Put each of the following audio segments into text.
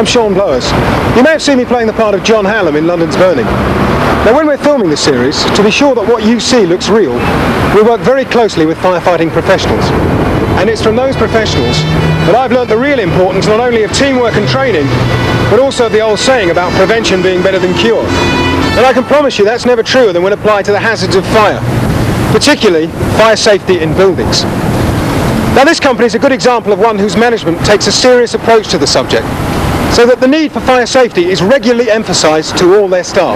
I'm Sean Blowers. You may have seen me playing the part of John Hallam in London's Burning. Now, when we're filming this series, to be sure that what you see looks real, we work very closely with firefighting professionals. And it's from those professionals that I've learnt the real importance not only of teamwork and training, but also of the old saying about prevention being better than cure. And I can promise you that's never truer than when applied to the hazards of fire, particularly fire safety in buildings. Now, this company is a good example of one whose management takes a serious approach to the subject, so that the need for fire safety is regularly emphasised to all their staff.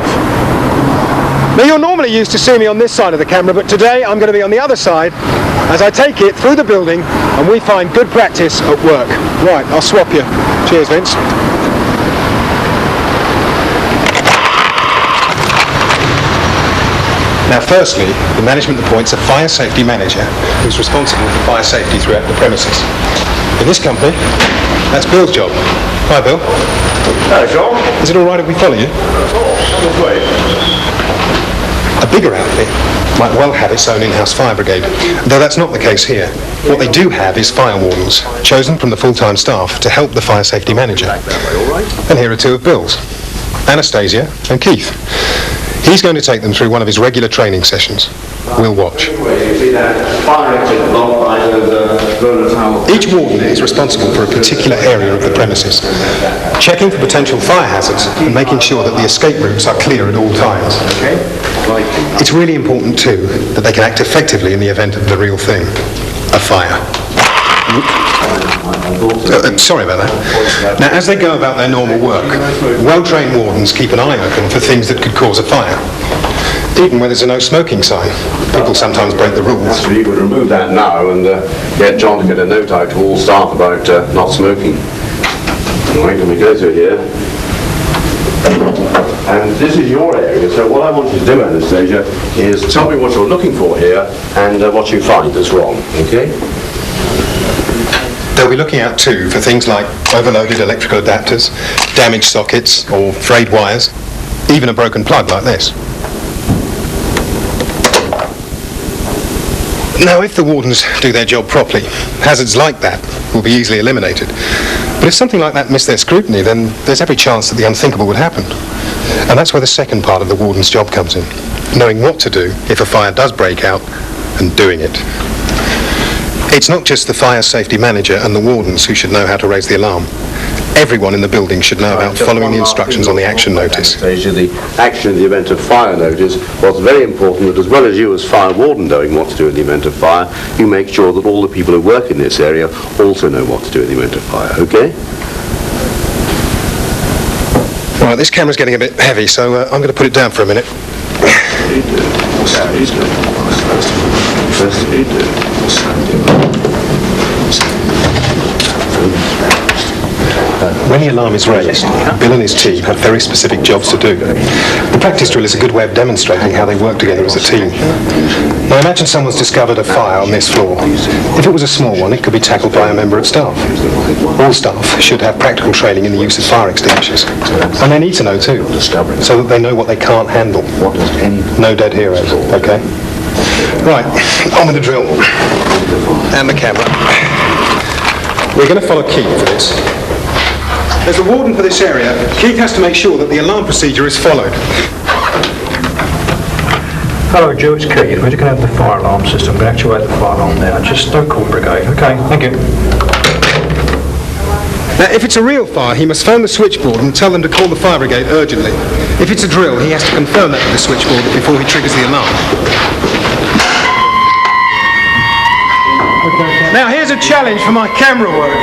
Now, you're normally used to seeing me on this side of the camera, but today I'm going to be on the other side as I take it through the building and we find good practice at work. Right, I'll swap you. Cheers, Vince. Now, firstly, the management appoints a fire safety manager who's responsible for fire safety throughout the premises. In this company, that's Bill's job. Hi, Bill. Hello, John. Is it all right if we follow you? Of course, come this way. A bigger outfit might well have its own in-house fire brigade, though that's not the case here. What they do have is fire wardens, chosen from the full-time staff to help the fire safety manager. And here are two of Bill's, Anastasia and Keith. He's going to take them through one of his regular training sessions. We'll watch. Each warden is responsible for a particular area of the premises, checking for potential fire hazards and making sure that the escape routes are clear at all times. It's really important too that they can act effectively in the event of the real thing, a fire. Sorry about that. Now, as they go about their normal work, well-trained wardens keep an eye open for things that could cause a fire. Even where there's a no smoking sign. People sometimes break the rules. So you could remove that now and get John to get a note out to all staff about not smoking. Right, let me go through here. And this is your area, so what I want you to do, Anastasia, is tell me what you're looking for here and what you find that's wrong, okay? They'll be looking out too for things like overloaded electrical adapters, damaged sockets or frayed wires, even a broken plug like this. Now, if the wardens do their job properly, hazards like that will be easily eliminated. But if something like that missed their scrutiny, then there's every chance that the unthinkable would happen. And that's where the second part of the warden's job comes in, knowing what to do if a fire does break out and doing it. It's not just the fire safety manager and the wardens who should know how to raise the alarm. Everyone in the building should know about following the instructions on the action notice. The action in the event of fire notice was very important that as well as you as fire warden knowing what to do in the event of fire, you make sure that all the people who work in this area also know what to do in the event of fire, okay? Right, this camera's getting a bit heavy, so I'm going to put it down for a minute. When the alarm is raised, Bill and his team have very specific jobs to do. The practice drill is a good way of demonstrating how they work together as a team. Now imagine someone's discovered a fire on this floor. If it was a small one, it could be tackled by a member of staff. All staff should have practical training in the use of fire extinguishers. And they need to know too, so that they know what they can't handle. No dead heroes, okay? Right, on with the drill. And the camera. We're going to follow Keith for this. As the warden for this area, Keith has to make sure that the alarm procedure is followed. Hello Joe, it's Keith. We're just going to have the fire alarm system. We're going to actuate the fire alarm now. Just don't call brigade. Okay, thank you. Now, if it's a real fire, he must phone the switchboard and tell them to call the fire brigade urgently. If it's a drill, he has to confirm that with the switchboard before he triggers the alarm. Now, here's a challenge for my camera work.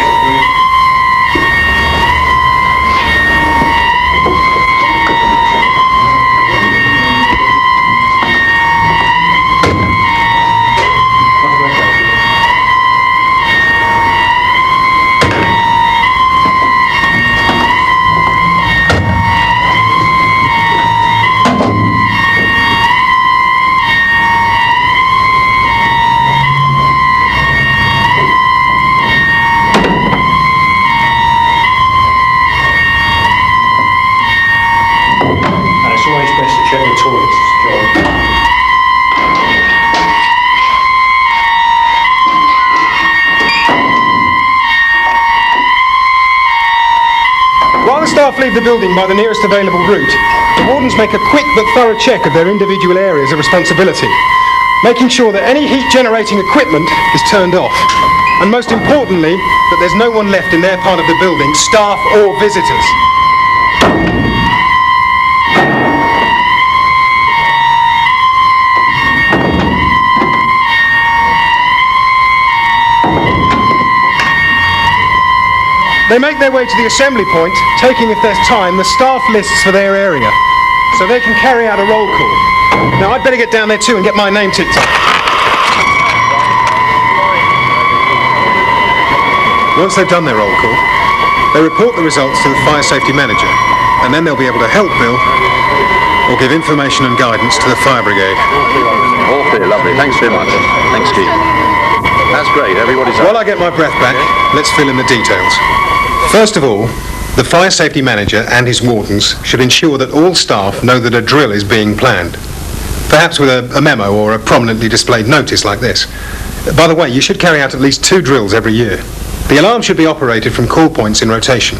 staff leave the building by the nearest available route, the wardens make a quick but thorough check of their individual areas of responsibility, making sure that any heat-generating equipment is turned off, and most importantly, that there's no one left in their part of the building, staff or visitors. They make their way to the assembly point, taking, if there's time, the staff lists for their area, so they can carry out a roll call. Now, I'd better get down there too and get my name ticked up. Once they've done their roll call, they report the results to the fire safety manager, and then they'll be able to help Bill or give information and guidance to the fire brigade. All clear, lovely. Thanks very much. Thanks, Keith. That's great. Everybody's up. While I get my breath back, let's fill in the details. First of all, the fire safety manager and his wardens should ensure that all staff know that a drill is being planned. Perhaps with a memo or a prominently displayed notice like this. By the way, you should carry out at least 2 drills every year. The alarm should be operated from call points in rotation.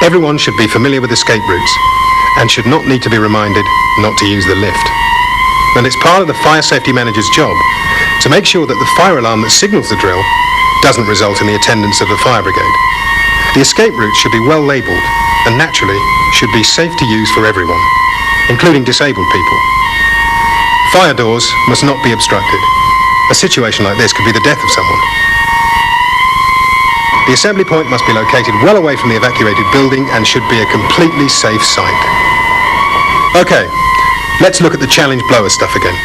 Everyone should be familiar with escape routes and should not need to be reminded not to use the lift. And it's part of the fire safety manager's job to make sure that the fire alarm that signals the drill doesn't result in the attendance of the fire brigade. The escape route should be well labelled and naturally should be safe to use for everyone, including disabled people. Fire doors must not be obstructed. A situation like this could be the death of someone. The assembly point must be located well away from the evacuated building and should be a completely safe site. Okay, let's look at the challenge blower stuff again.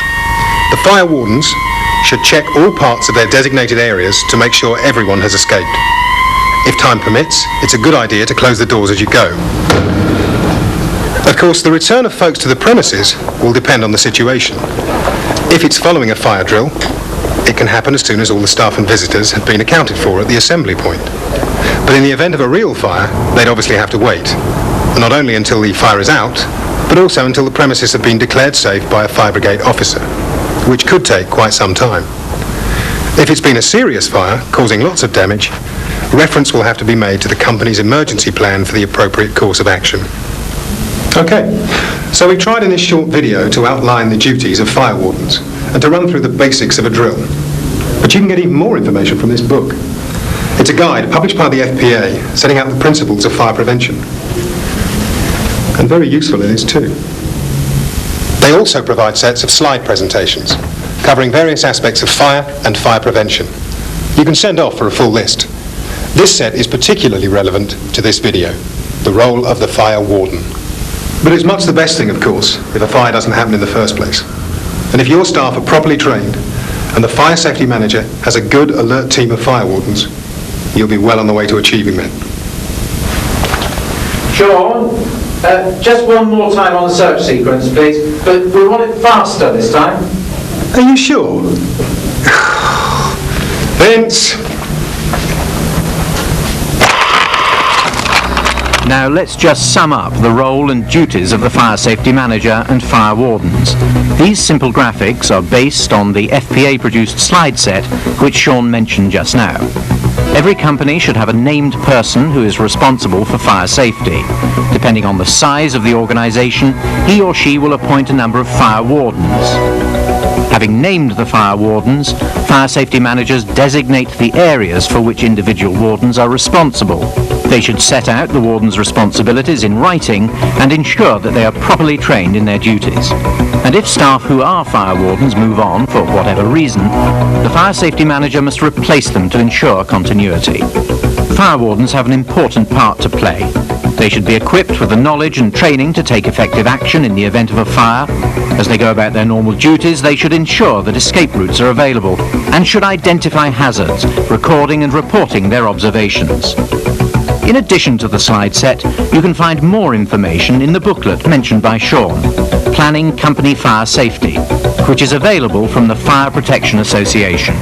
The fire wardens should check all parts of their designated areas to make sure everyone has escaped. If time permits, it's a good idea to close the doors as you go. Of course, the return of folks to the premises will depend on the situation. If it's following a fire drill, it can happen as soon as all the staff and visitors have been accounted for at the assembly point. But in the event of a real fire, they'd obviously have to wait, not only until the fire is out, but also until the premises have been declared safe by a fire brigade officer, which could take quite some time. If it's been a serious fire, causing lots of damage, reference will have to be made to the company's emergency plan for the appropriate course of action. Okay, so we tried in this short video to outline the duties of fire wardens and to run through the basics of a drill. But you can get even more information from this book. It's a guide published by the FPA setting out the principles of fire prevention. And very useful it is too. They also provide sets of slide presentations covering various aspects of fire and fire prevention. You can send off for a full list. This set is particularly relevant to this video, the role of the fire warden. But it's much the best thing, of course, if a fire doesn't happen in the first place. And if your staff are properly trained and the fire safety manager has a good, alert team of fire wardens, you'll be well on the way to achieving that. Sean, just one more time on the search sequence, please. But we want it faster this time. Are you sure? Vince! Now let's just sum up the role and duties of the fire safety manager and fire wardens. These simple graphics are based on the FPA produced slide set which Sean mentioned just now. Every company should have a named person who is responsible for fire safety. Depending on the size of the organisation, he or she will appoint a number of fire wardens. Having named the fire wardens, fire safety managers designate the areas for which individual wardens are responsible. They should set out the warden's responsibilities in writing and ensure that they are properly trained in their duties. And if staff who are fire wardens move on for whatever reason, the fire safety manager must replace them to ensure continuity. Fire wardens have an important part to play. They should be equipped with the knowledge and training to take effective action in the event of a fire. As they go about their normal duties, they should ensure that escape routes are available and should identify hazards, recording and reporting their observations. In addition to the slide set, you can find more information in the booklet mentioned by Sean, Planning Company Fire Safety, which is available from the Fire Protection Association.